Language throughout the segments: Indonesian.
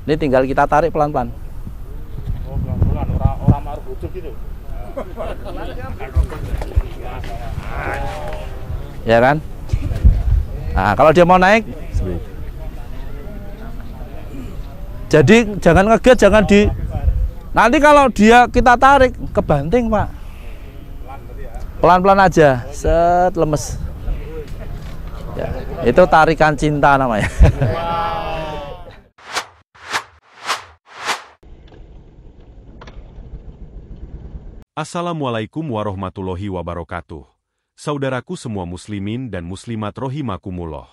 Ini tinggal kita tarik pelan-pelan. Oh, pelan-pelan, orang marah bujuk gitu. Ya kan? Nah, kalau dia mau naik, jadi jangan ngeget, jangan di. Nanti kalau dia kita tarik kebanting, Pak. Pelan-pelan aja, set lemes. Ya, itu tarikan cinta namanya. Assalamualaikum warahmatullahi wabarakatuh. Saudaraku semua muslimin dan muslimat rahimakumullah.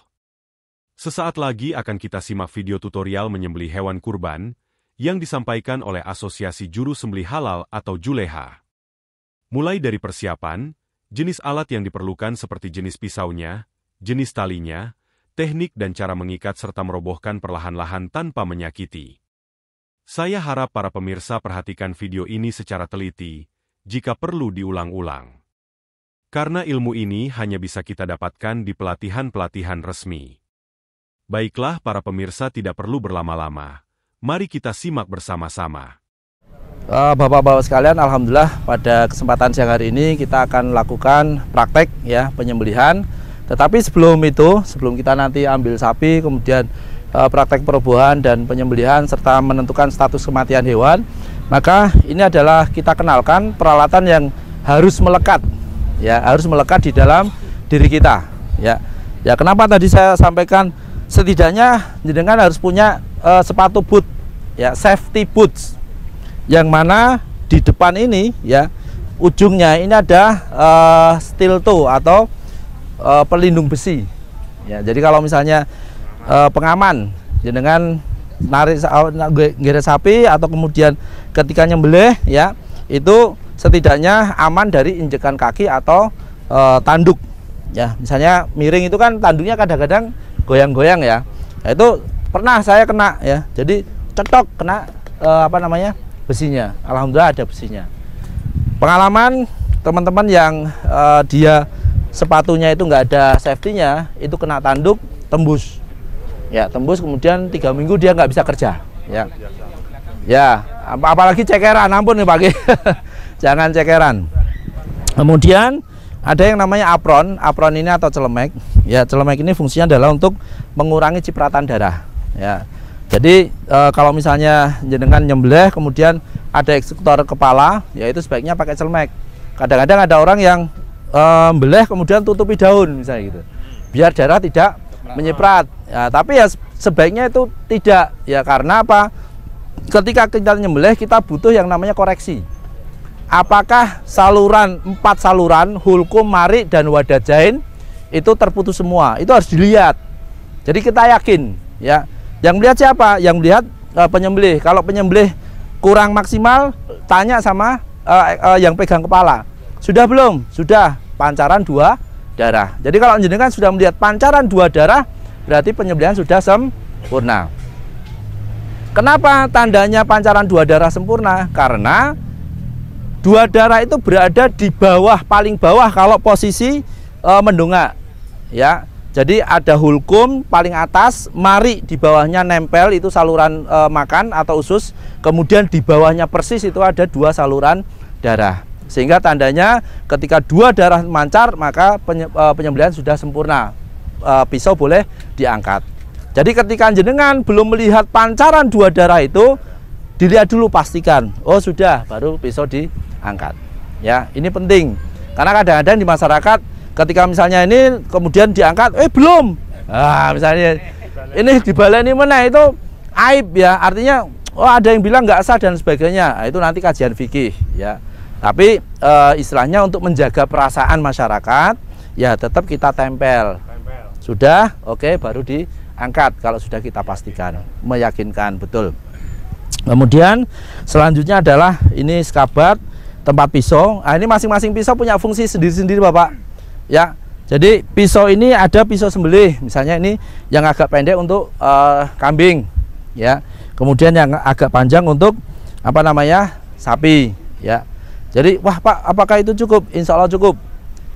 Sesaat lagi akan kita simak video tutorial menyembelih hewan kurban yang disampaikan oleh Asosiasi Juru Sembelih Halal atau Juleha. Mulai dari persiapan, jenis alat yang diperlukan seperti jenis pisaunya, jenis talinya, teknik dan cara mengikat serta merobohkan perlahan-lahan tanpa menyakiti. Saya harap para pemirsa perhatikan video ini secara teliti, jika perlu diulang-ulang. Karena ilmu ini hanya bisa kita dapatkan di pelatihan-pelatihan resmi. Baiklah para pemirsa, tidak perlu berlama-lama. Mari kita simak bersama-sama. Bapak-bapak sekalian, alhamdulillah pada kesempatan siang hari ini kita akan lakukan praktek ya penyembelihan. Tetapi sebelum itu, sebelum kita nanti ambil sapi, kemudian praktek perobohan dan penyembelihan serta menentukan status kematian hewan, maka ini adalah kita kenalkan peralatan yang harus melekat, ya harus melekat di dalam diri kita, ya. Ya kenapa tadi saya sampaikan setidaknya jenengan harus punya sepatu boot, ya safety boots, yang mana di depan ini, ya ujungnya ini ada steel toe atau pelindung besi, ya. Jadi kalau misalnya pengaman jenengan narik geret sapi atau kemudian ketika nyembelih, ya itu setidaknya aman dari injekan kaki atau tanduk, ya misalnya miring itu kan tanduknya kadang-kadang goyang-goyang, ya nah, itu pernah saya kena, ya jadi cetok kena besinya. Alhamdulillah ada besinya. Pengalaman teman-teman yang dia sepatunya itu nggak ada safety-nya, itu kena tanduk tembus. Ya tembus, kemudian 3 minggu dia nggak bisa kerja, ya apalagi cekeran, ampun nih Pak. Jangan cekeran. Kemudian ada yang namanya apron ini atau celemek, ya celemek ini fungsinya adalah untuk mengurangi cipratan darah, ya jadi kalau misalnya jenengan nyembelih kemudian ada eksekutor kepala, ya itu sebaiknya pakai celemek. Kadang-kadang ada orang yang beleh kemudian tutupi daun misalnya gitu, biar darah tidak menyiprat, ya, tapi ya sebaiknya itu tidak, ya karena apa, ketika kita nyembelih kita butuh yang namanya koreksi. Apakah saluran 4 saluran hulkum, marik dan wadajain itu terputus semua, itu harus dilihat. Jadi kita yakin, ya yang melihat siapa? Yang melihat penyembelih. Kalau penyembelih kurang maksimal, tanya sama yang pegang kepala, sudah belum? Sudah, pancaran 2 darah. Jadi kalau jenengan sudah melihat pancaran 2 darah, berarti penyembelihan sudah sempurna. Kenapa tandanya pancaran 2 darah sempurna? Karena 2 darah itu berada di bawah, paling bawah kalau posisi mendongak, ya. Jadi ada hulkum paling atas, mari di bawahnya nempel itu saluran makan atau usus, kemudian di bawahnya persis itu ada 2 saluran darah. Sehingga tandanya ketika 2 darah mancar, maka penyembelihan sudah sempurna. Pisau boleh diangkat. Jadi ketika jenengan belum melihat pancaran 2 darah itu, dilihat dulu, pastikan oh sudah, baru pisau diangkat. Ya ini penting, karena kadang-kadang di masyarakat ketika misalnya ini kemudian diangkat, belum, misalnya ini dibaleni mana, itu aib, ya artinya ada yang bilang nggak sah dan sebagainya. Nah, itu nanti kajian fikih, ya. Tapi istilahnya untuk menjaga perasaan masyarakat, ya tetap kita tempel. Sudah, oke, baru diangkat kalau sudah kita pastikan, meyakinkan betul. Kemudian selanjutnya adalah ini skabat, tempat pisau. Nah, ini masing-masing pisau punya fungsi sendiri-sendiri Bapak, ya. Jadi pisau ini ada pisau sembelih, misalnya ini yang agak pendek untuk kambing, ya. Kemudian yang agak panjang untuk sapi, ya. Jadi, wah Pak, apakah itu cukup? Insya Allah cukup.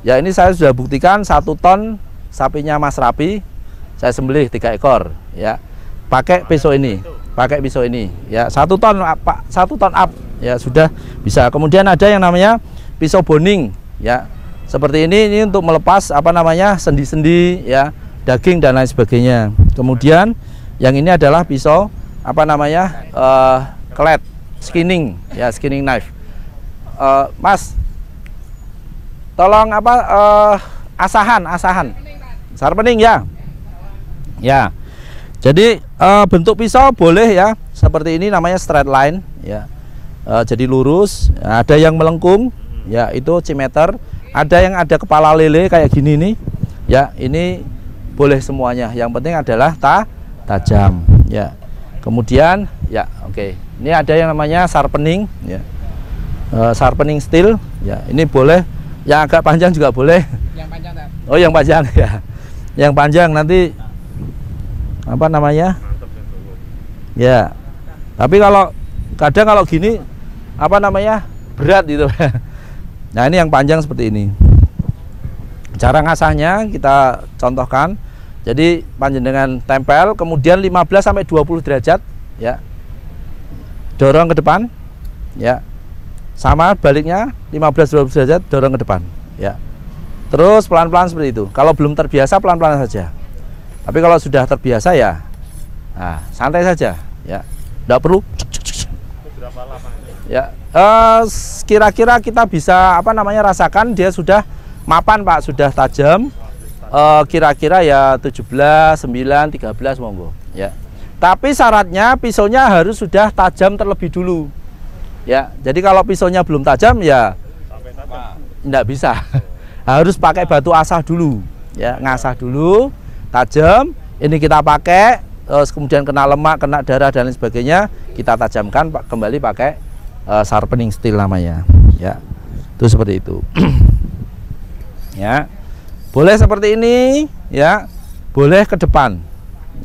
Ya ini saya sudah buktikan 1 ton sapinya Mas Rapi, saya sembelih 3 ekor, ya. Pakai pisau ini. pakai pisau ini ya, 1 ton apa 1 ton up ya sudah bisa. Kemudian ada yang namanya pisau boning ya, seperti ini untuk melepas apa namanya sendi-sendi ya, daging dan lain sebagainya. Kemudian yang ini adalah pisau apa namanya kelet skinning ya, skinning knife. Mas tolong apa asahan sharpening ya. Ya, jadi bentuk pisau boleh ya, seperti ini namanya straight line ya, jadi lurus. Ada yang melengkung ya, itu cimeter. Ada yang ada kepala lele kayak gini nih ya, ini boleh semuanya. Yang penting adalah tajam ya. Kemudian ya oke. Ini ada yang namanya sharpening ya, sharpening steel ya, ini boleh. Yang agak panjang juga boleh. Yang panjang tak? Oh yang panjang ya, yang panjang nanti apa namanya ya, tapi kalau kadang kalau gini apa namanya berat gitu. Nah ini yang panjang seperti ini. Cara ngasahnya kita contohkan. Jadi panjenengan tempel, kemudian 15-20 derajat ya, dorong ke depan ya, sama baliknya 15-20 derajat dorong ke depan ya, terus pelan-pelan seperti itu. Kalau belum terbiasa pelan-pelan saja. Tapi kalau sudah terbiasa ya, nah, santai saja ya, tidak perlu. Berapa lama? Ya, kira-kira kita bisa apa namanya rasakan dia sudah mapan Pak, sudah tajam. Kira-kira ya 17, 9, 13 monggo ya. Tapi syaratnya pisaunya harus sudah tajam terlebih dulu. Ya, jadi kalau pisaunya belum tajam ya tidak bisa. Harus pakai batu asah dulu ya, ngasah dulu. Tajam, ini kita pakai, kemudian kena lemak, kena darah dan lain sebagainya, kita tajamkan kembali pakai sharpening steel namanya ya. Itu seperti itu. Ya, boleh seperti ini ya, boleh ke depan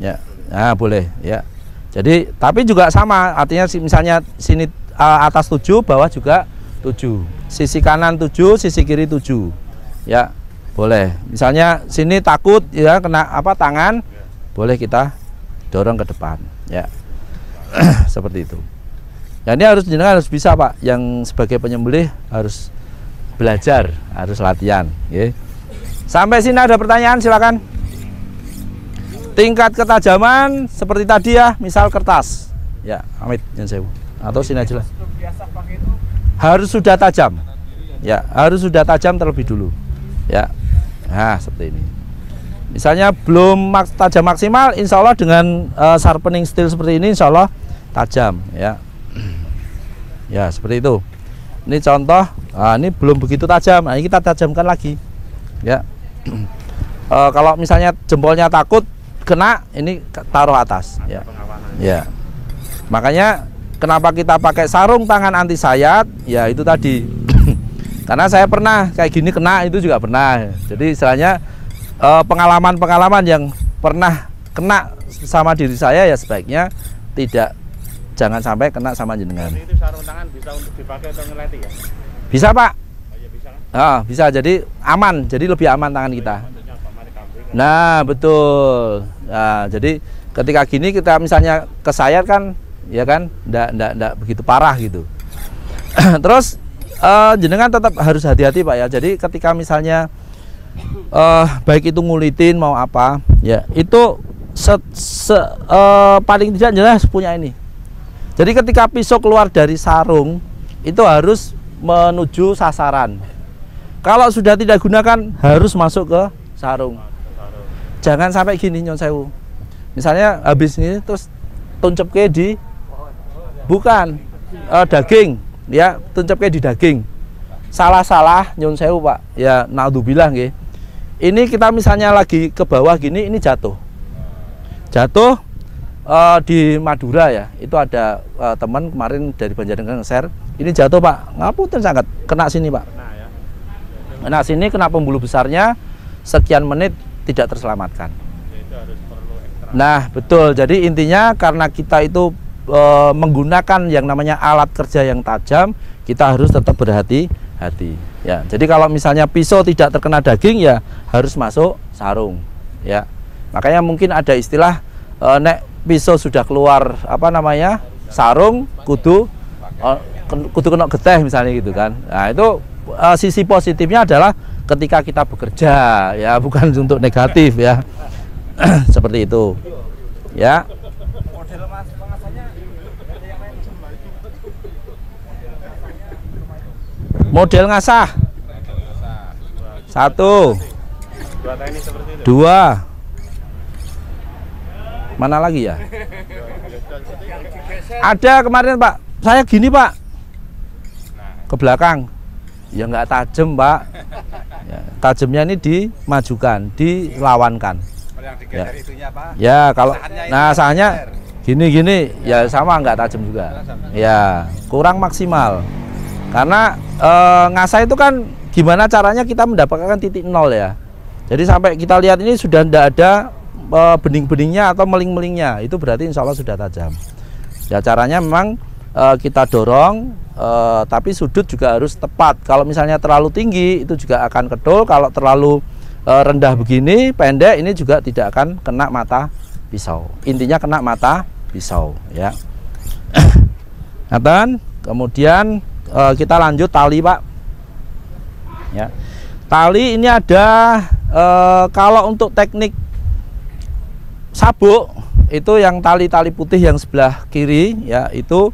ya, nah boleh ya. Jadi tapi juga sama, artinya misalnya sini atas 7, bawah juga 7, sisi kanan 7, sisi kiri 7 ya, boleh. Misalnya sini takut ya kena apa tangan, boleh kita dorong ke depan ya. Seperti itu. Ya, ini harus bisa Pak, yang sebagai penyembelih harus belajar, harus latihan ya. Sampai sini ada pertanyaan silakan. Tingkat ketajaman seperti tadi ya, misal kertas ya, Amit yang sewu atau sini aja lah. Harus sudah tajam ya, harus sudah tajam terlebih dulu ya. Nah seperti ini. Misalnya belum tajam maksimal, insya Allah dengan sharpening steel seperti ini insya Allah tajam ya. Ya seperti itu. Ini contoh. Nah, ini belum begitu tajam. Nah, ini kita tajamkan lagi ya. Kalau misalnya jempolnya takut kena, ini taruh atas ya. Ya. Makanya kenapa kita pakai sarung tangan anti sayat ya, itu tadi. Karena saya pernah kayak gini kena, itu juga pernah. Jadi istilahnya pengalaman-pengalaman yang pernah kena sama diri saya ya sebaiknya jangan sampai kena sama jenengan. Itu sarung tangan bisa untuk dipakai untuk ngeleti ya? Bisa Pak. Oh, ya bisa kan? Nah, bisa, jadi aman, jadi lebih aman tangan kita. Nah betul. Nah, jadi ketika gini kita misalnya kesayat kan, ya kan, ndak begitu parah gitu. Terus jenengan tetap harus hati-hati Pak ya. Jadi ketika misalnya baik itu ngulitin mau apa ya, itu paling tidak jelas punya ini. Jadi ketika pisau keluar dari sarung itu harus menuju sasaran. Kalau sudah tidak gunakan harus masuk ke sarung. Jangan sampai gini nyon sewu. Misalnya habis ini terus tuncep ke di bukan daging ya, tuncep ke di daging. Salah-salah nyon sewu Pak. Ya naudzubillah nggih. Ini kita misalnya lagi ke bawah gini, ini jatuh. Jatuh di Madura ya. Itu ada teman kemarin dari Banjarnegara nge-share. Ini jatuh Pak. Ngapunten sangat kena sini Pak. Kena sini, kena pembuluh besarnya, sekian menit tidak terselamatkan. Nah betul, jadi intinya karena kita itu menggunakan yang namanya alat kerja yang tajam, kita harus tetap berhati-hati ya. Jadi kalau misalnya pisau tidak terkena daging ya harus masuk sarung ya. Makanya mungkin ada istilah nek pisau sudah keluar apa namanya sarung, kudu kena geteh misalnya gitu kan. Nah itu sisi positifnya adalah ketika kita bekerja ya, bukan untuk negatif ya. Seperti itu ya. Model ngasah 1 2 mana lagi ya? Ada kemarin Pak, saya gini Pak, ke belakang ya nggak tajam Pak ya, tajamnya ini dimajukan, dilawankan ya. Ya kalau nah sahanya gini ya sama nggak tajam juga ya, kurang maksimal karena ngasah itu kan gimana caranya kita mendapatkan titik nol ya. Jadi sampai kita lihat ini sudah tidak ada bening-beningnya atau meling-melingnya, itu berarti insya Allah sudah tajam ya. Caranya memang kita dorong, tapi sudut juga harus tepat. Kalau misalnya terlalu tinggi itu juga akan kedul, kalau terlalu rendah begini pendek ini juga tidak akan kena mata pisau. Intinya kena mata pisau ya. Kemudian kita lanjut tali Pak ya. Tali ini ada kalau untuk teknik sabuk itu yang tali-tali putih yang sebelah kiri ya, itu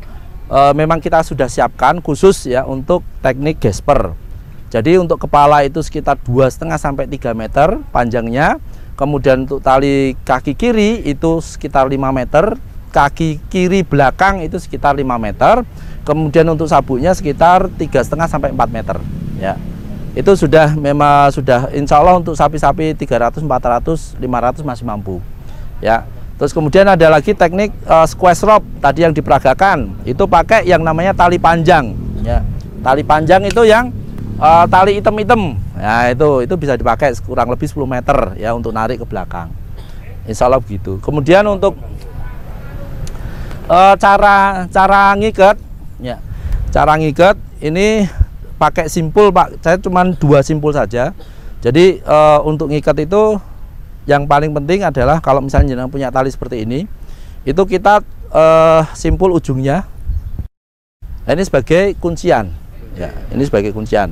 memang kita sudah siapkan khusus ya untuk teknik gesper. Jadi untuk kepala itu sekitar 2,5 sampai 3 meter panjangnya. Kemudian untuk tali kaki kiri itu sekitar 5 meter, kaki kiri belakang itu sekitar 5 meter. Kemudian untuk sabuknya sekitar 3,5 sampai 4 meter ya. Itu sudah memang sudah insya Allah untuk sapi-sapi 300, 400, 500 masih mampu ya. Terus kemudian ada lagi teknik squash rope tadi yang diperagakan, itu pakai yang namanya tali panjang ya. Tali panjang itu yang tali hitam-hitam ya, itu bisa dipakai kurang lebih 10 meter ya untuk narik ke belakang, insya Allah begitu. Kemudian untuk cara ngikat ya, cara ngikat ini pakai simpul Pak, saya cuma 2 simpul saja. Jadi untuk ngikat itu yang paling penting adalah kalau misalnya jenengan punya tali seperti ini, itu kita simpul ujungnya. Nah, ini sebagai kuncian ya, ini sebagai kuncian.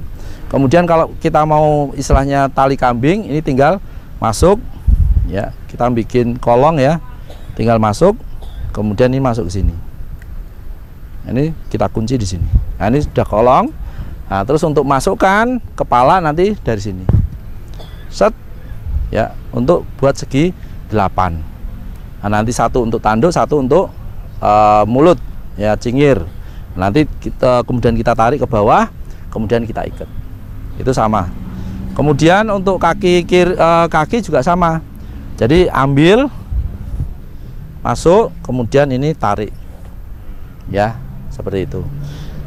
Kemudian kalau kita mau istilahnya tali kambing, ini tinggal masuk ya, kita bikin kolong ya, tinggal masuk, kemudian ini masuk ke sini. Ini kita kunci di sini. Nah, ini sudah kolong. Nah, terus untuk masukkan kepala nanti dari sini. Set ya, untuk buat segi 8. Nah, nanti satu untuk tanduk, satu untuk mulut ya, cingir. Nanti kemudian kita tarik ke bawah, kemudian kita ikat. Itu sama. Kemudian untuk kaki kaki juga sama. Jadi ambil, masuk, kemudian ini tarik. Ya, seperti itu.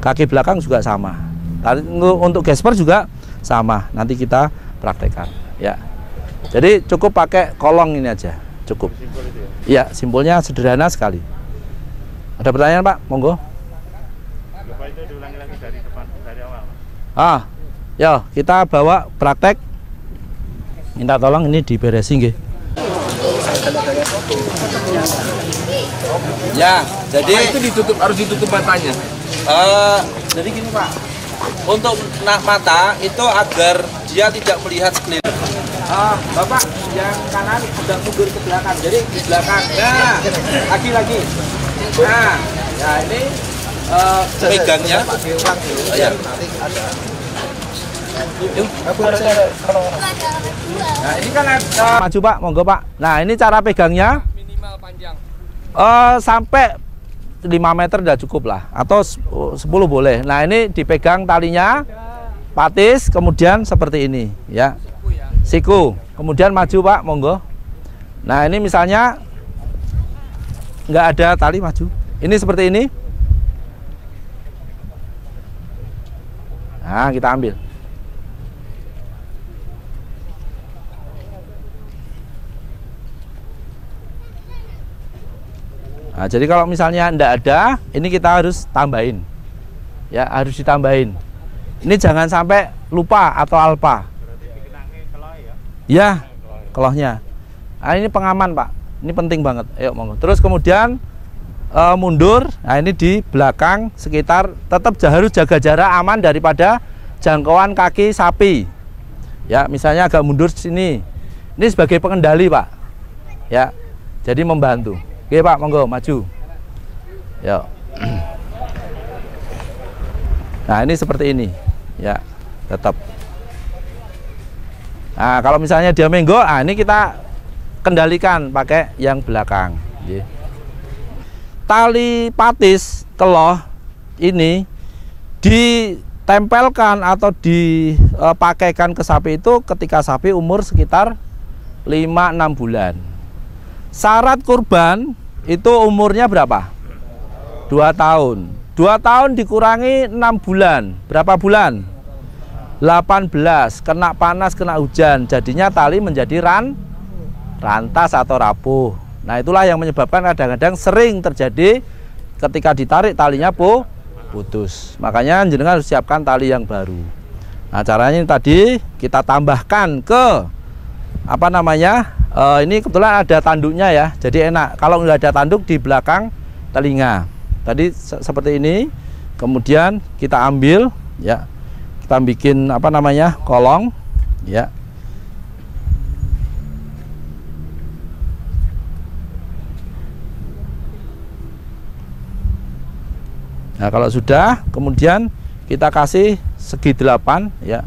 Kaki belakang juga sama. Untuk gesper juga sama, nanti kita praktekkan ya. Jadi cukup pakai kolong ini aja, cukup. Iya, simpulnya sederhana sekali. Ada pertanyaan Pak? Monggo. Lupa itu diulangi lagi dari depan, dari awal. Ya kita bawa praktek. Minta tolong ini diberesin nggih. Ya, jadi itu ditutup, harus ditutup matanya. Jadi gini Pak. Untuk mata itu agar dia tidak melihat sekeliling. Bapak yang kanan sudah mundur ke belakang, jadi di belakang. Nah, lagi. Nah, ya ini pegangnya. Ya. Nah, ini kan maju Pak, monggo Pak. Nah, ini cara pegangnya. Minimal panjang. Sampai 5 meter udah cukup lah, atau 10 boleh. Nah, ini dipegang talinya patis, kemudian seperti ini ya, siku, kemudian maju Pak, monggo. Nah, ini misalnya nggak ada tali, maju ini seperti ini. Nah, kita ambil. Nah, jadi kalau misalnya enggak ada, ini kita harus tambahin. Ya, harus ditambahin. Ini jangan sampai lupa atau alpa. Berarti dikenangi keloh ya? Ya, kelohnya. Nah, ini pengaman, Pak. Ini penting banget. Ayo monggo. Terus kemudian mundur. Nah, ini di belakang sekitar tetap harus jaga jarak aman daripada jangkauan kaki sapi. Ya, misalnya agak mundur sini. Ini sebagai pengendali, Pak. Ya. Jadi membantu. Oke, Pak, monggo maju. Ya. Nah, ini seperti ini. Ya, tetap. Nah, kalau misalnya dia menggok, nah ini kita kendalikan pakai yang belakang. Tali patis keloh ini ditempelkan atau dipakaikan ke sapi itu ketika sapi umur sekitar 5-6 bulan. Syarat kurban itu umurnya berapa? 2 tahun. 2 tahun dikurangi 6 bulan. Berapa bulan? 18. Kena panas, kena hujan, jadinya tali menjadi rantas atau rapuh. Nah, itulah yang menyebabkan kadang-kadang sering terjadi ketika ditarik talinya putus. Makanya jenengan harus siapkan tali yang baru. Nah, caranya ini tadi kita tambahkan ke apa namanya? Ini kebetulan ada tanduknya ya. Jadi enak. Kalau nggak ada tanduk di belakang telinga. Tadi seperti ini. Kemudian kita ambil ya. Kita bikin apa namanya? Kolong ya. Nah, kalau sudah, kemudian kita kasih segi 8 ya.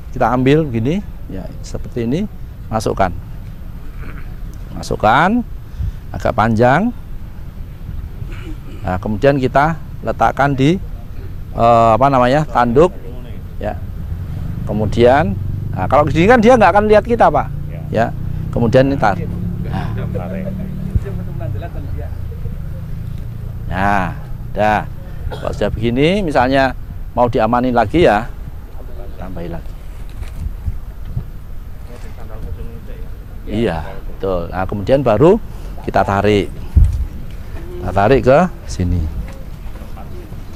Kita ambil begini ya, seperti ini, masukkan agak panjang. Nah, kemudian kita letakkan di apa namanya, tanduk ya. Kemudian nah, kalau gini kan dia nggak akan lihat kita, Pak ya. Kemudian ini tarik. Nah, dah. Kalau sudah begini, misalnya mau diamanin lagi ya, tambahin lagi. Iya, betul. Nah, kemudian baru kita tarik. Kita tarik ke sini.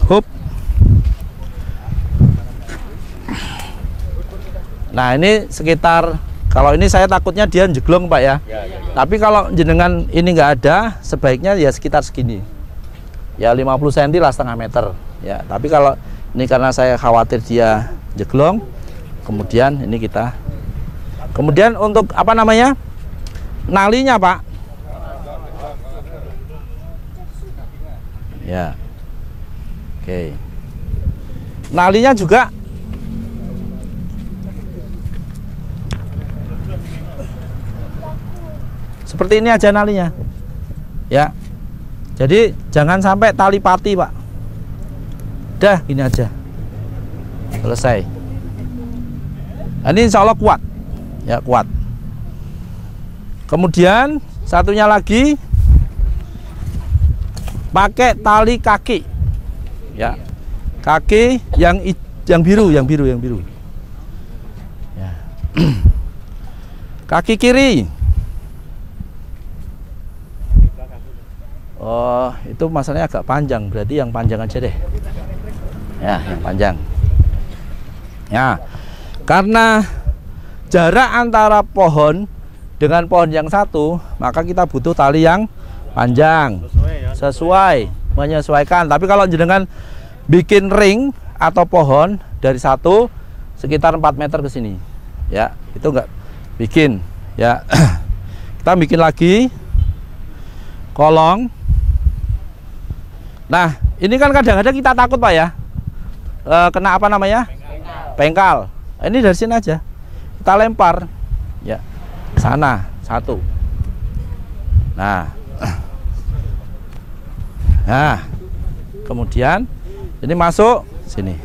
Hup. Nah, ini sekitar, kalau ini saya takutnya dia jeglong, Pak ya. Tapi kalau jenengan ini nggak ada, sebaiknya ya sekitar segini. Ya 50 cm lah, setengah meter ya. Tapi kalau ini karena saya khawatir dia jeglong, kemudian ini kita, kemudian untuk apa namanya, nalinya, Pak ya. Oke, nalinya juga seperti ini aja nalinya ya. Jadi jangan sampai tali pati, Pak. Dah, gini aja. Selesai. Nah, ini insya Allah kuat. Ya, kuat. Kemudian satunya lagi pakai tali kaki. Ya. Kaki yang biru. Ya. Kaki kiri. Oh, itu masalahnya agak panjang, berarti yang panjang aja deh. Ya, yang panjang. Ya, karena jarak antara pohon dengan pohon yang satu, maka kita butuh tali yang panjang. Sesuai, menyesuaikan. Tapi kalau jenengan bikin ring atau pohon dari satu sekitar 4 meter ke sini, ya, itu enggak bikin. Ya, kita bikin lagi kolong. Nah, ini kan kadang-kadang kita takut, Pak ya, kena apa namanya, pengkal. Ini dari sini aja kita lempar ya, sana satu. Nah, kemudian ini masuk sini.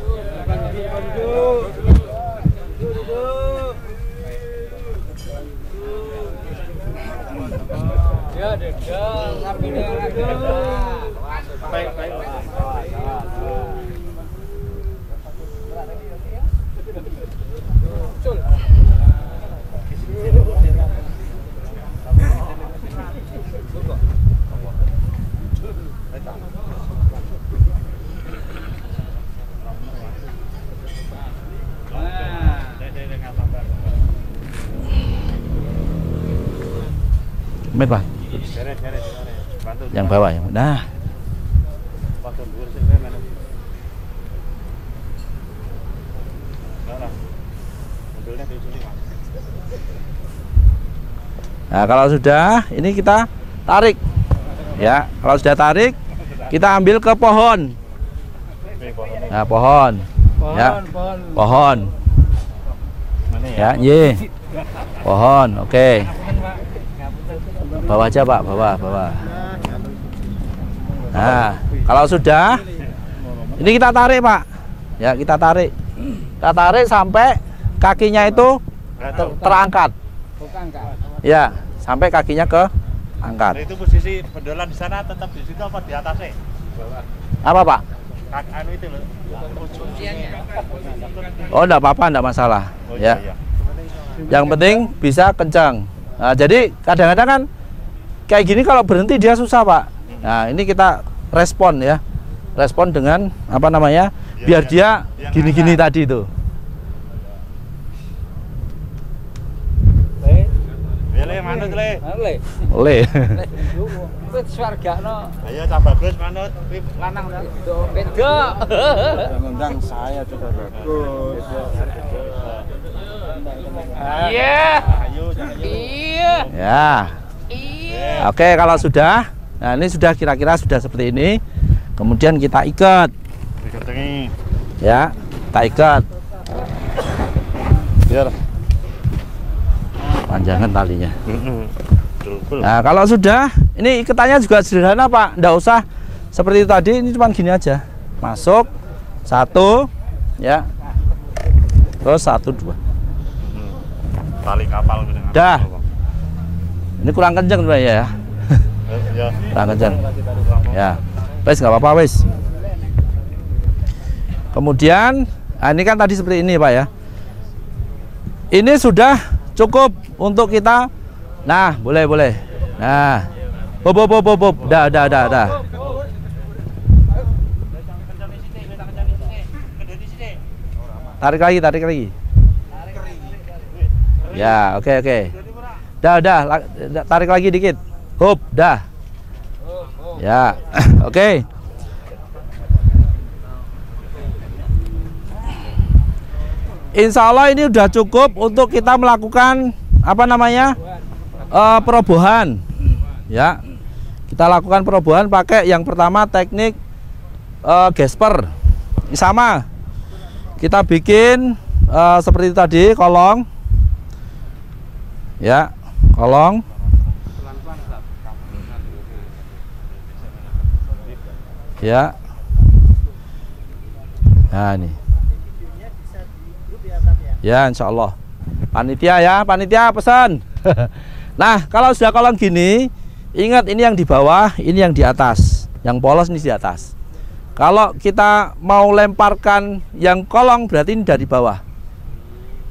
Met, Pak. Bantu. Yang bawah ya. Nah, Pas dhuwur sik wae men. Lah. Mobilnya di sini, Mas. nah kalau sudah ini kita tarik. Ya, kalau sudah tarik kita ambil ke pohon. Nah, pohon. Ya. Pohon. Ya, ye. Pohon, oke. Bawah aja Pak, bawah. Nah, kalau sudah, ini kita tarik Pak. Ya, kita tarik. Kita tarik sampai kakinya itu terangkat. Ya, sampai kakinya ke angkat. Itu posisi pendolan di sana tetap di situ apa di atasnya? Apa Pak? Anu itu loh. Oh, enggak apa-apa, enggak masalah. Oh, Ya. iya. Yang penting bisa kencang. Nah, jadi kadang-kadang kan kayak gini kalau berhenti dia susah Pak. Nah, ini kita respon ya. Respon dengan apa namanya? Biar dia gini-gini tadi itu. Le manut le. Oleh. Wis swargano. Ayo cah bagus manut. Lanang ta? Beda. Mengundang saya juga bagus. Iya. Ayo jangan Iya. Ya. Iya. Oke, kalau sudah. Nah, ini sudah kira-kira sudah seperti ini. Kemudian kita ikat. diketengi. Ya, kita ikat. Biar Panjangkan talinya. Betul. Nah, kalau sudah, ini ikatannya juga sederhana Pak. Nggak usah seperti itu tadi, ini cuma gini aja. Masuk, satu, ya. Terus satu, dua. Tali kapal dengan. Dah. Ini kurang kenceng sebenarnya ya. Ya. Kurang kenceng. Ya. Wes nggak apa-apa wes. Kemudian, nah ini kan tadi seperti ini Pak ya. Ini sudah cukup untuk kita. Nah, boleh. Nah. Bob. Dah. Tarik lagi. Ya, oke. Dah. Tarik lagi dikit. Hop, dah. Ya, oke. Insya Allah ini udah cukup untuk kita melakukan apa namanya perobohan. Ya, kita lakukan perobohan pakai yang pertama teknik gesper. Ini sama. Kita bikin seperti tadi kolong. Ya, kolong. Ya. Nah, ini. Ya, insya Allah. Panitia pesan. Nah, kalau sudah kolong gini, ingat ini yang di bawah, ini yang di atas. Yang polos ini di atas. Kalau kita mau lemparkan yang kolong, berarti ini dari bawah.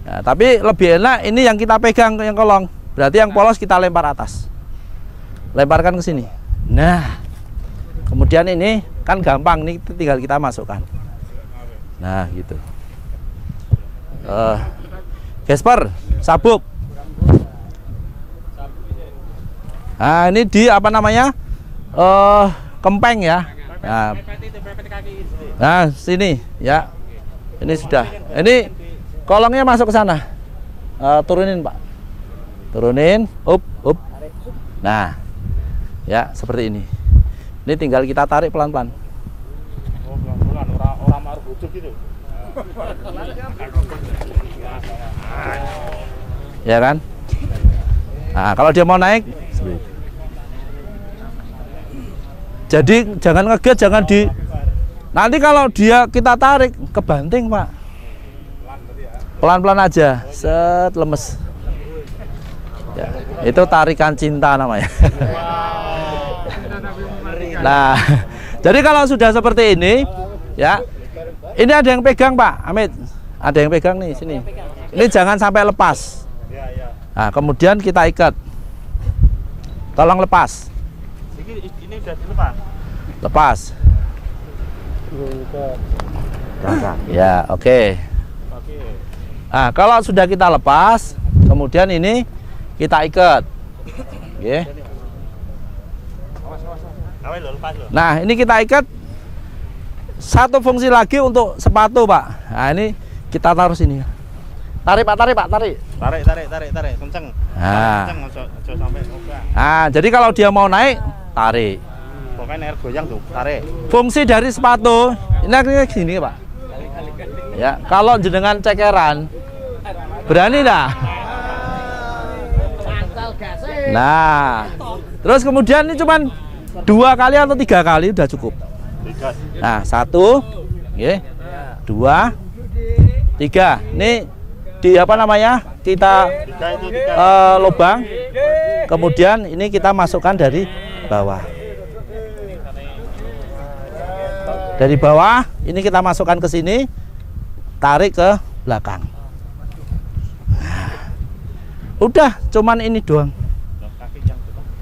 Nah, tapi lebih enak ini yang kita pegang yang kolong. Berarti yang polos kita lempar atas. Lemparkan ke sini. Nah, kemudian ini kan gampang nih, tinggal kita masukkan. Nah, gitu. Gesper, sabuk. Nah, ini di apa namanya? Kempeng ya. Nah, sini ya. Ini sudah. Ini kolongnya masuk ke sana. Turunin, Pak. Turunin, up. Nah, ya seperti ini. Ini tinggal kita tarik pelan-pelan. Oh, pelan-pelan orang marah bujuk gitu. Ya kan? Nah, kalau dia mau naik, jadi jangan ngeget, jangan di. Nanti kalau dia kita tarik kebanting, Pak. Pelan-pelan aja, set lemes. Ya, itu tarikan cinta namanya. Nah, jadi kalau sudah seperti ini, ya, ini ada yang pegang, Pak Amit. Ada yang pegang nih sini. Ini jangan sampai lepas. Nah, kemudian kita ikat. Tolong lepas. Ini udah dilepas. Lepas. Ya, oke. Nah, kalau sudah kita lepas, kemudian ini kita ikat. Oke. Nah, ini kita ikat. Satu fungsi lagi untuk sepatu, Pak. Nah, ini kita taruh sini. Tarik, Pak, tarik, Pak, tarik. Tarik, kenceng. Nah. Kenceng, ojo sampai obah. Nah, jadi kalau dia mau naik, tarik. Pokoknya air goyang tuh, tarik. Fungsi dari sepatu ini akhirnya gini, Pak. Ya, kalau jenengan cekeran, berani dah. Nah, terus kemudian ini cuman 2 kali atau 3 kali udah cukup. Nah, 1, 2, 3. Ini di apa namanya? Kita lubang. Kemudian ini kita masukkan dari bawah. Dari bawah ini kita masukkan ke sini, tarik ke belakang. Nah, udah, cuman ini doang.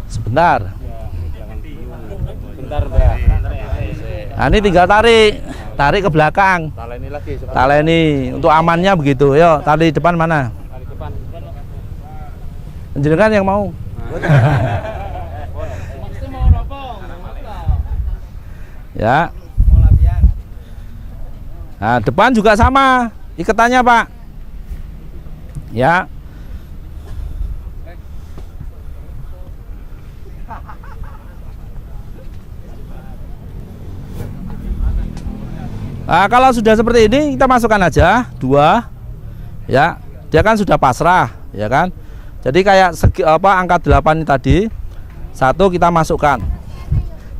Sebentar. Nah, ini tinggal tarik ke belakang. Taleni lagi. Taleni untuk amannya begitu. Yo, tali depan mana? Jenengan yang mau. Ya. Nah, depan juga sama ikatannya, Pak. Ya. Nah, kalau sudah seperti ini kita masukkan aja 2. Ya, dia kan sudah pasrah, ya kan? Jadi kayak angka 8 ini tadi. 1 kita masukkan.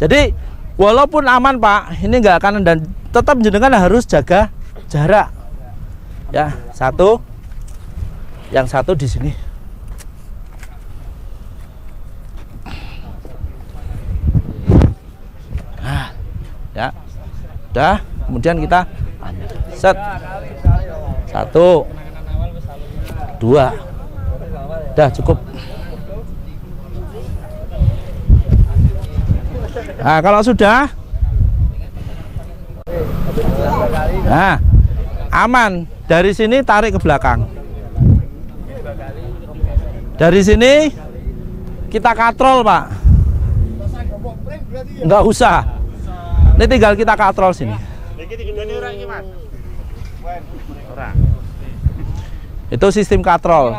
Jadi walaupun aman, Pak, ini enggak akan, dan tetap jenengan harus jaga jarak. Ya, 1. Yang 1 di sini. Nah, ya. Udah, kemudian kita set. 1, 2. Udah cukup. Nah, kalau sudah, nah, aman. Dari sini tarik ke belakang. Dari sini kita katrol, Pak. Enggak usah. Ini tinggal kita katrol sini. Itu sistem katrol.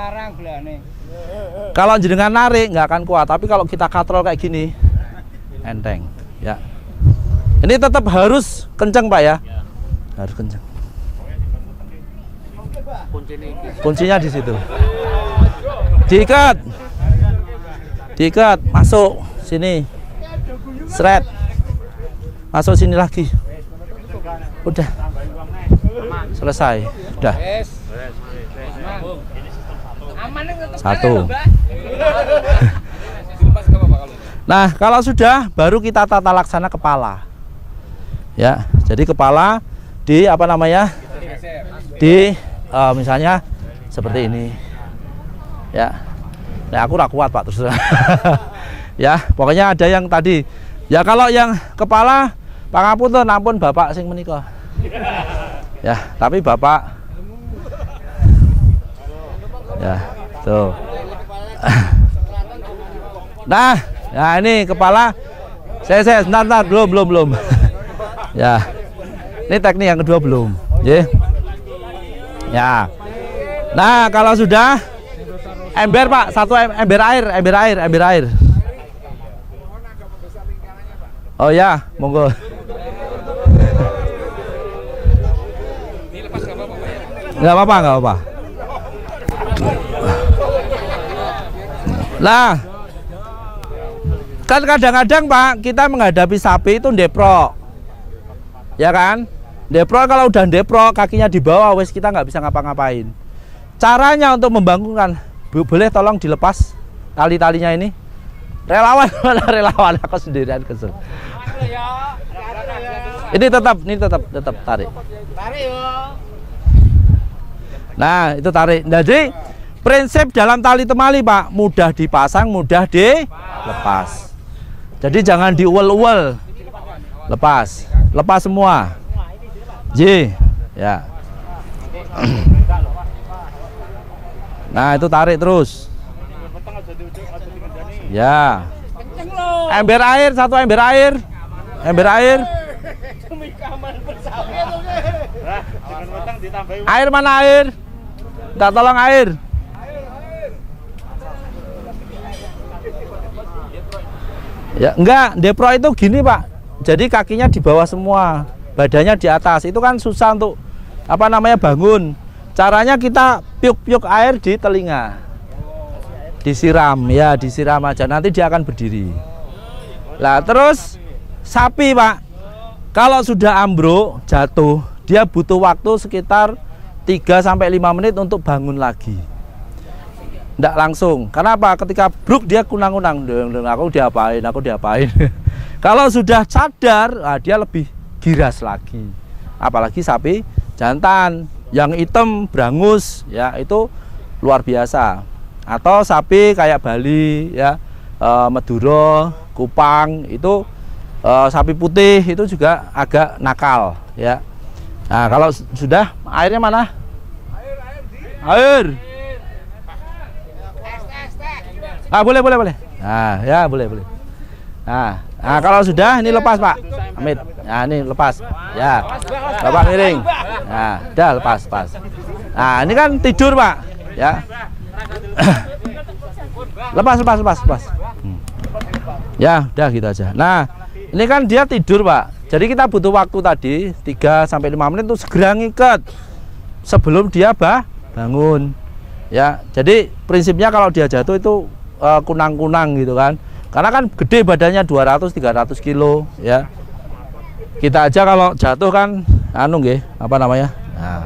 Kalau jenengan narik nggak akan kuat, tapi kalau kita katrol kayak gini, enteng. Ya. Ini tetap harus kenceng, Pak, ya. Harus kenceng. Kuncinya di situ. Diikat. Diikat, masuk sini. Seret. Masuk sini lagi. Udah. Selesai. Udah. 1. Nah, kalau sudah baru kita tata laksana kepala. Ya, jadi kepala di apa namanya? Di misalnya seperti ini. Ya. Nah, aku kuat, Pak, terus. Ya, pokoknya ada yang tadi. Ya, kalau yang kepala pangapunten, ampun Bapak sing menika. Ya, tapi Bapak ya, tuh. Nah, ya ini kepala. Saya sebentar, belum. Ya. Ini teknik yang kedua belum. Ya. Nah, kalau sudah ember, Pak, 1 ember air. Oh ya, monggo. Nggak apa-apa. Lah, kan kadang-kadang, Pak, kita menghadapi sapi itu ndeprok, ya kan? Ndeprok, kalau udah ndeprok kakinya di bawah, wes kita nggak bisa ngapa-ngapain. Caranya untuk membangunkan, boleh tolong dilepas tali-talinya ini. Relawan, mana relawan, aku sendirian kesel. Ini tetap tarik. Nah, itu tarik. Jadi prinsip dalam tali temali, Pak, mudah dipasang, mudah dilepas. Jadi jangan diuel-uel. Lepas semua. Ya. Nah, itu tarik terus. Ya. Ember air, satu ember air. Ember air. Nah, jangan matang ditambahi. Air mana air? Minta tolong air. Ya, enggak, Depro itu gini, Pak. Jadi kakinya di bawah semua, badannya di atas. Itu kan susah untuk apa namanya bangun. Caranya kita piuk-piuk air di telinga. Disiram, ya, disiram aja. Nanti dia akan berdiri. Lah, terus sapi, Pak. Kalau sudah ambruk, jatuh, dia butuh waktu sekitar 3 sampai 5 menit untuk bangun lagi. Nggak langsung. Karena apa? Ketika bruk dia kunang-kunang. Aku diapain? Kalau sudah sadar, dia lebih giras lagi. Apalagi sapi jantan yang hitam berangus, ya itu luar biasa. Atau sapi kayak Bali, ya, Madura, Kupang, itu sapi putih itu juga agak nakal, ya. Nah, kalau sudah airnya mana? Air. Ah, boleh. Nah, ya boleh. Nah, kalau sudah ini lepas, Pak. Amit. Nah, ini lepas. Ya. Bapak miring. Nah, udah lepas. Nah, ini kan tidur, Pak. Ya. Lepas. Ya, udah gitu aja. Nah, ini kan dia tidur, Pak. Jadi kita butuh waktu tadi 3 sampai 5 menit untuk segera ngikat sebelum dia bangun. Ya, jadi prinsipnya kalau dia jatuh itu kunang-kunang gitu kan. Karena kan gede badannya 200-300 kilo, ya. Kita aja kalau jatuh kan anu nggih, apa namanya? Nah.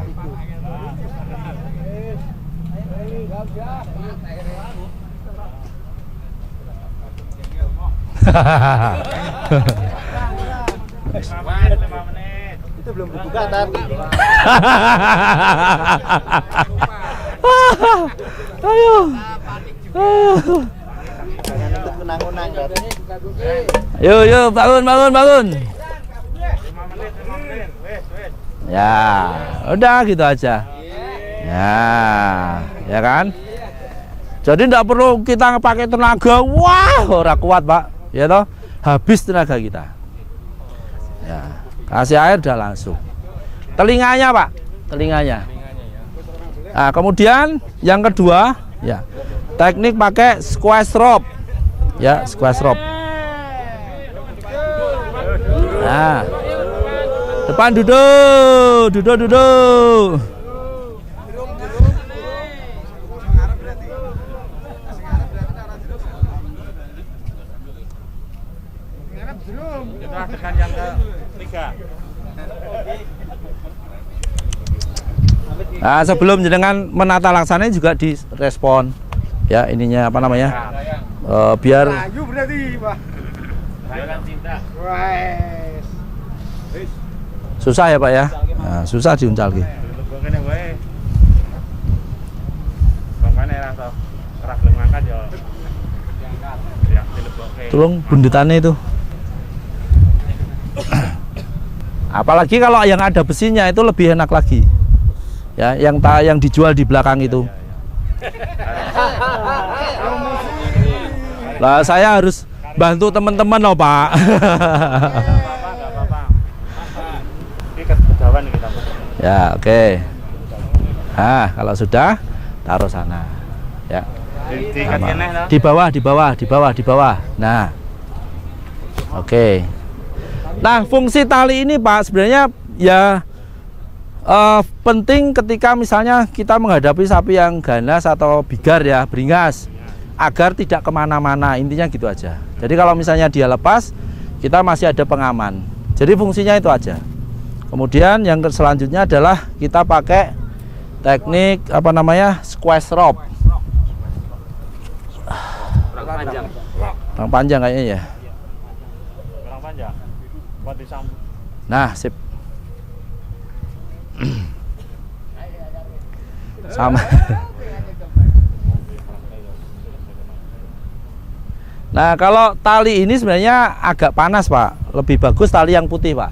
Itu belum dibuka tadi. Ayo. Jangan ikut kunang-kunang, berarti. Yuk, bangun. 5 menit. Ya, udah gitu aja. Ya kan? Jadi enggak perlu kita pakai tenaga. Wah, ora kuat, Pak. Ya toh, habis tenaga kita. Ya, kasih air udah langsung. Telinganya, Pak. Telinganya. Nah, kemudian yang kedua, ya, teknik pakai squash rope. Ya, squash rope. Nah, depan duduk. Kita tekan yang ketiga. Nah, sebelum jenengan menata laksana juga direspon, ya ininya apa namanya, biar Ayo berarti, Pak. susah ya, Pak ya. Nah, susah diuncal gitu. Kene wae. Bangkane rasa keras belum ngangkat ya. Ya, dilebokke. Tolong bundetannya itu. Apalagi kalau yang ada besinya itu lebih enak lagi. Ya, yang dijual di belakang itu. Lah saya harus bantu teman-teman loh, Pak. Enggak apa-apa. Ini kejauhan kita. Ya, oke. Nah, kalau sudah taruh sana. Ya. Diikat kene lah. Di bawah. Nah. Oke. Nah, fungsi tali ini, Pak, sebenarnya ya penting ketika misalnya kita menghadapi sapi yang ganas atau bigar, ya, beringas, agar tidak kemana-mana. Intinya gitu aja. Jadi kalau misalnya dia lepas, kita masih ada pengaman. Jadi fungsinya itu aja. Kemudian yang selanjutnya adalah kita pakai teknik apa namanya, squash rope. Kurang panjang kayaknya ya. Kurang panjang. Buat disambung. Nah, sip. Sama. Nah, kalau tali ini sebenarnya agak panas, Pak. Lebih bagus tali yang putih, Pak.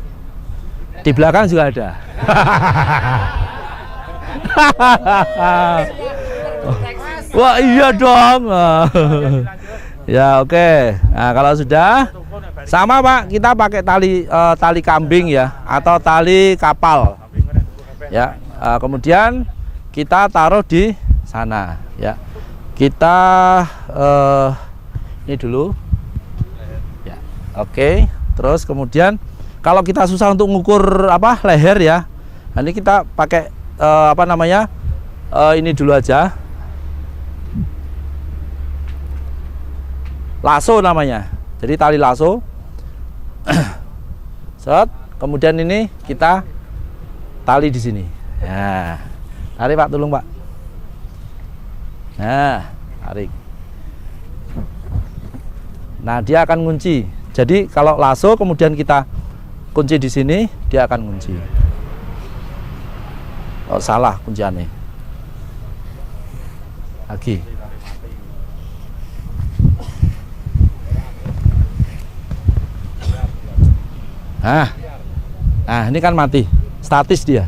Di belakang juga ada. Wah, iya dong. Ya, oke. Nah, kalau sudah sama Pak, kita pakai tali kambing ya, atau tali kapal. Ya, kemudian kita taruh di sana ya. Kita ini dulu. Ya, oke. Terus kemudian kalau kita susah untuk mengukur leher ya, nah, ini kita pakai ini dulu aja. Lasso namanya. Jadi tali lasso. Set, kemudian ini kita tali di sini. Nah, tarik Pak, tolong Pak. Nah, tarik. Nah, dia akan ngunci. Jadi kalau lasso kemudian kita kunci di sini, dia akan ngunci. Oh, salah kunciannya. Lagi. Nah, ini kan mati, statis dia.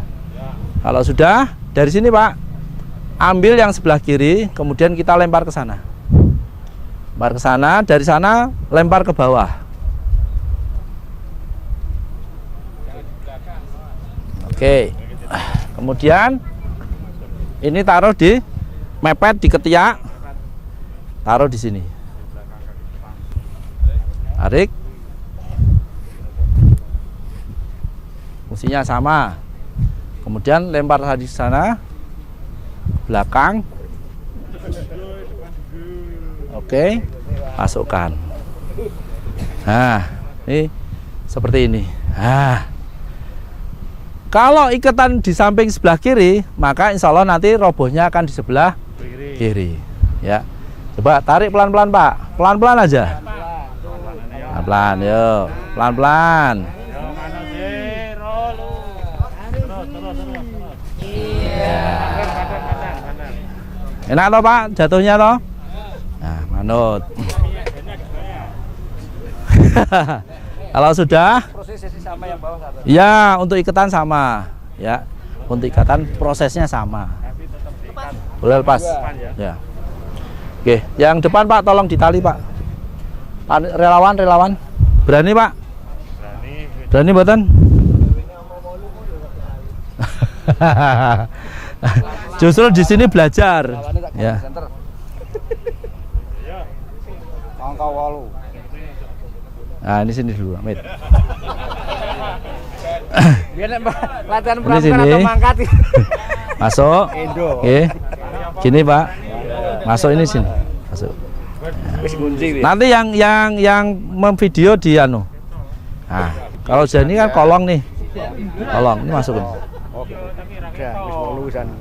Kalau sudah dari sini Pak, ambil yang sebelah kiri, kemudian kita lempar ke sana. Lempar ke sana, dari sana lempar ke bawah. Oke. Kemudian ini taruh di mepet di ketiak, taruh di sini. Tarik. Fungsinya sama. Kemudian lempar tadi ke sana, belakang. Oke, masukkan. Nah, ini seperti ini. Nah, kalau ikatan di samping sebelah kiri, maka insya Allah nanti robohnya akan di sebelah kiri. Ya, coba tarik pelan-pelan Pak, pelan-pelan aja. Pelan-pelan, yuk, pelan-pelan. Enak toh Pak, jatuhnya toh? Nah, manut. Kalau sudah, prosesnya sama yang bawah satu. Ya, untuk ikatan sama, ya. Untuk ikatan prosesnya sama. Boleh lepas. Ya. Oke, yang depan Pak, tolong ditali Pak. Relawan. Berani Pak? Berani buatan? Justru di sini belajar. Ya. Nah, ini sini dulu, Amit. Biar latihan pramuka atau mangkat. Masuk. Oke. Gini, Pak. Masuk ini sini. Masuk. Nanti yang memvideo di anu. Nah, kalau jadi kan kolong nih. Kolong ini masukin.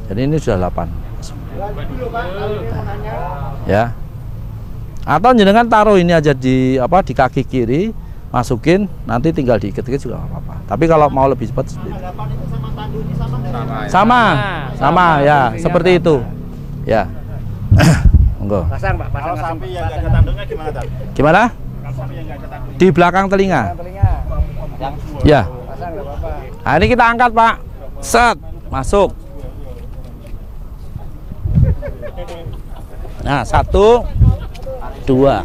Jadi ini sudah 8. Ya. Atau jenengan taruh ini aja di kaki kiri, masukin, nanti tinggal diikat-ikat juga nggak apa-apa. Tapi kalau mau lebih cepat seperti itu. Sama ya, seperti itu. Ya. Monggo. Pasang Pak, pasang sapi yang nggak ada tanduknya gimana Pak? Gimana? Sapi yang nggak ada tanduk. Di belakang telinga. Ya. Nah, ini kita angkat Pak. Set, masuk. Nah, 1, 2.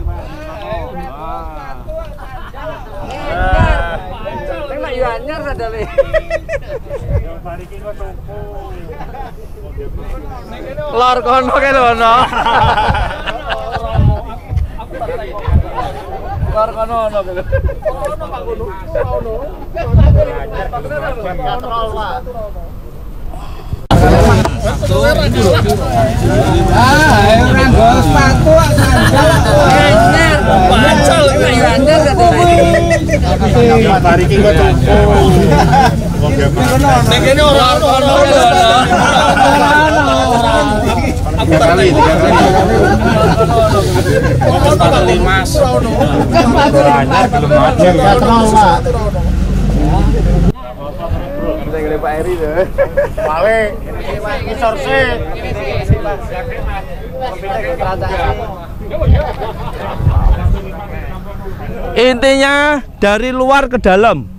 Lor kono kene ono. Lor kono ono. Ono Pak kono. Ono. Pak Eri deh. Wale, ngisor sih. Intinya dari luar ke dalam,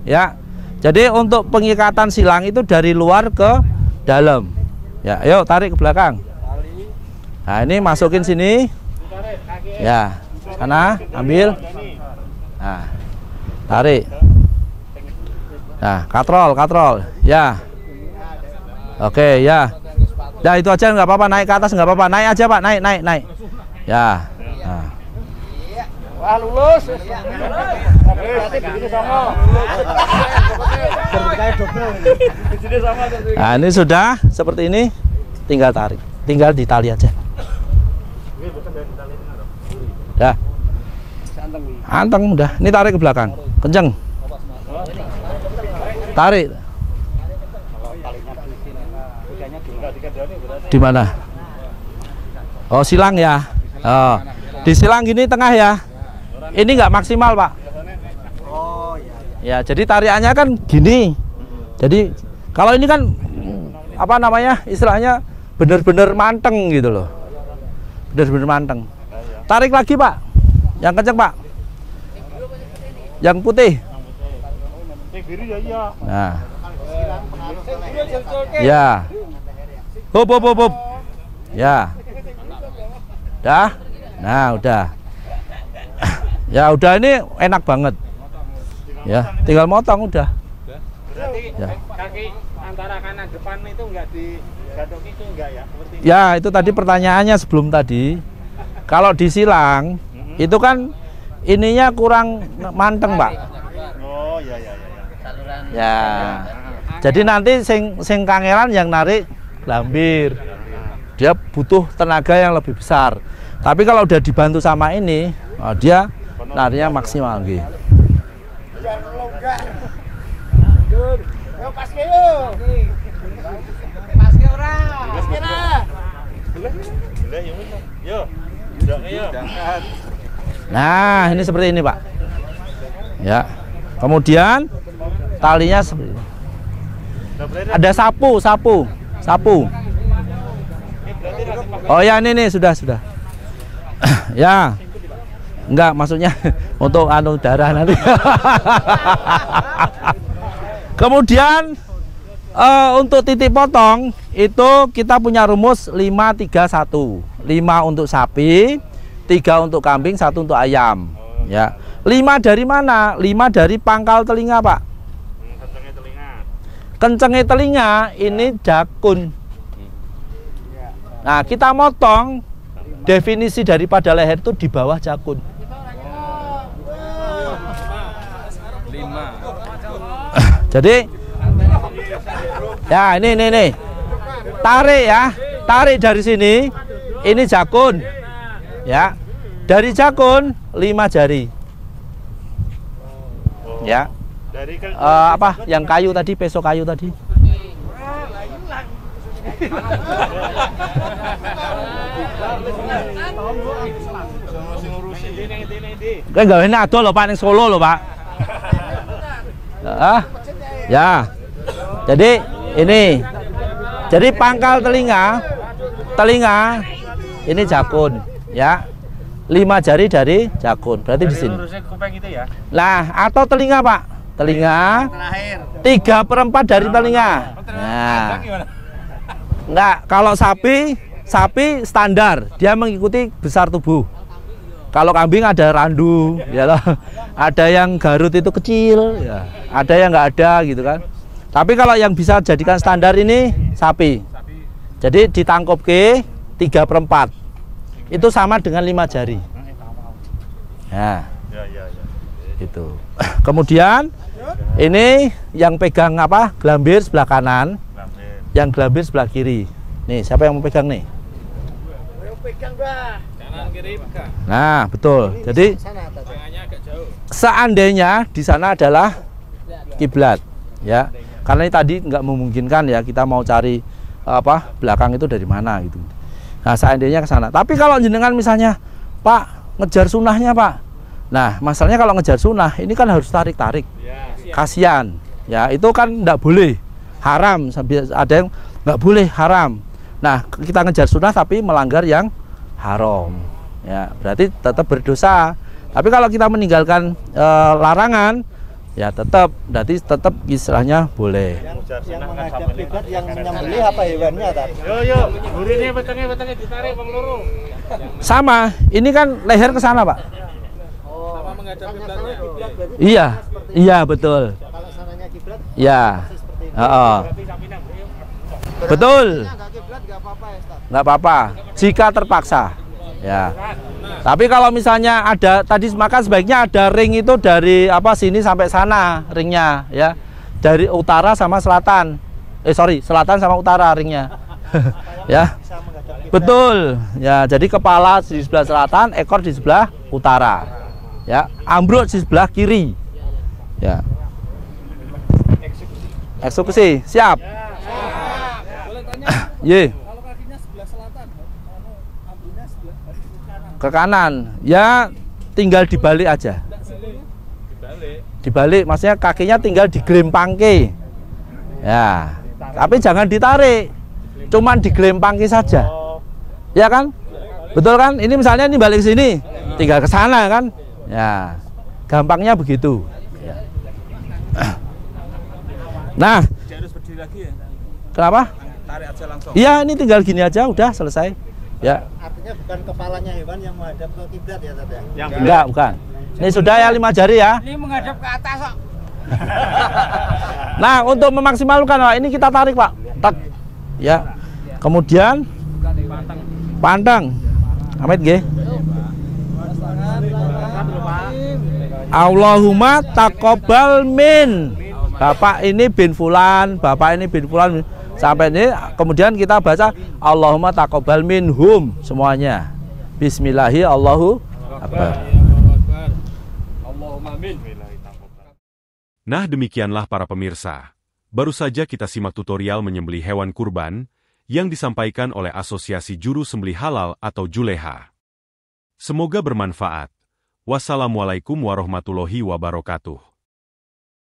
ya. Jadi untuk pengikatan silang itu dari luar ke dalam. Ya, ayo tarik ke belakang. Nah, ini masukin sini. Ya, Sana, ambil. Nah, tarik. Nah, katrol. Ya. Oke, ya. Nah, itu aja nggak apa-apa, naik ke atas nggak apa-apa. Naik aja, Pak. Naik. Ya. Nah. Wah, lulus. Berarti begini sama. Nah, ini sudah seperti ini, tinggal tarik, tinggal ditali aja. Ya, anteng udah. Ini tarik ke belakang, kenceng. Tarik. Di mana? Oh, silang ya. Oh, di silang gini tengah ya. Ini nggak maksimal, Pak. Ya, jadi tariannya kan gini. Jadi kalau ini kan apa namanya, istilahnya bener-bener manteng gitu loh, bener-bener manteng. Tarik lagi, Pak, yang kenceng, Pak, yang putih. Nah, ya, hop, ya, dah. Nah, udah. Ya udah, ini enak banget. Ya, tinggal motong udah. Berarti Ya. kaki antara kanan depan itu enggak digadok itu enggak ya? Seperti Ya, itu tadi pertanyaannya sebelum tadi. Kalau disilang itu kan ininya kurang manteng, Pak. Oh, ya. Ya. Jadi nanti sing kangelan yang narik lambir. Dia butuh tenaga yang lebih besar. Tapi kalau udah dibantu sama ini, oh, dia nariknya maksimal gitu. Nah, ini seperti ini, Pak. Ya. Kemudian talinya seperti ini. Ada sapu. Oh ya, ini sudah. Ya. Enggak, maksudnya untuk anu darah nanti. Kemudian untuk titik potong itu kita punya rumus 5-3-1. 5 untuk sapi, 3 untuk kambing, 1 untuk ayam. Ya. 5 dari mana? 5 dari pangkal telinga, Pak. Kencengnya telinga ini jakun. Nah, kita motong, definisi daripada leher itu di bawah jakun. Jadi ya, ini tarik ya, tarik dari sini, ini jakun ya, dari jakun 5 jari ya. Apa yang kayu tadi, peso kayu tadi. Kayak gak enak ado lho, Pak, ning Solo lho, Pak. Ya. Jadi ini. Jadi pangkal telinga ini jakun, ya. 5 jari dari jakun. Berarti di sini. Lah, atau telinga, Pak. Telinga. 3/4 dari telinga. Nah. Enggak, kalau sapi standar, dia mengikuti besar tubuh. Kalau kambing ada randu, ya loh. Ada yang Garut itu kecil, ya. Ada yang nggak ada gitu kan. Tapi kalau yang bisa jadikan standar ini sapi. Jadi ditangkap ke 3/4. Itu sama dengan 5 jari. Nah, itu. Kemudian ini yang pegang apa? Gelambir sebelah kanan. Yang gelambir sebelah kiri. Nih, siapa yang mau pegang nih? kanan kiri pegang. Nah, betul. Jadi Tangannya agak jauh. seandainya di sana adalah kiblat, ya. Karena ini tadi nggak memungkinkan ya, kita mau cari apa belakang itu dari mana gitu. Nah, seandainya ke sana. Tapi kalau jenengan misalnya, Pak, ngejar sunnahnya, Pak. Nah, masalahnya kalau ngejar sunnah ini kan harus tarik-tarik. Kasihan. Ya, itu kan nggak boleh. Haram, ada yang nggak boleh, haram. Nah, kita ngejar sunnah tapi melanggar yang haram, ya berarti tetap berdosa. Tapi kalau kita meninggalkan larangan, ya tetap, berarti tetap istilahnya boleh. Yang menghadap kiblat, yang menyembelih apa hewannya tadi? Yo, gurine petenge ditarik bang loro. Sama, ini kan leher ke sana, Pak. Iya, iya betul. Kalau sananya kiblat, Iya. seperti ini. Heeh. Betul. Nggak kiblat nggak apa-apa ya, Ustaz. Nggak apa-apa jika terpaksa. Ya. Tapi kalau misalnya ada tadi maka sebaiknya ada ring itu dari sini sampai sana ringnya ya. Dari utara sama selatan. Selatan sama utara ringnya. Ya. Bisa menghadap kiblat. Betul. Ya, jadi kepala di sebelah selatan, ekor di sebelah utara. Ya, ambruk di sebelah kiri. Ya. Eksekusi. Siap. Ye. Kalau kakinya sebelah selatan, ambilnya sebelah kanan. Ke kanan. Ya, tinggal dibalik aja. Dibalik, maksudnya kakinya tinggal digelempangke. Ya. Tapi jangan ditarik. Cuman digelempangke saja. Ya kan? Betul kan? Ini misalnya ini balik sini, tinggal ke sana kan? Ya. Gampangnya begitu. Ya. Nah, Harus berdiri lagi ya. kenapa? Tarik aja langsung. Iya, ini tinggal gini aja udah selesai. Ya. Artinya bukan kepalanya hewan yang menghadap ke kiblat ya, Ustaz ya? Enggak, bukan. Ini sudah ya 5 jari ya. Ini menghadap ke atas kok. Nah, untuk memaksimalkan Pak, ini kita tarik, Pak. Tak. Ya. Kemudian pantang. Amit nggih. Allahumma taqabbal min. Bapak ini bin fulan, Bapak ini bin fulan. Sampai ini kemudian kita baca Allahumma taqabbal minhum semuanya. Bismillahi Allahu akbar. Allahumma amin. Nah demikianlah para pemirsa. Baru saja kita simak tutorial menyembelih hewan kurban yang disampaikan oleh Asosiasi Juru Sembelih Halal atau Juleha. Semoga bermanfaat. Wassalamualaikum warahmatullahi wabarakatuh.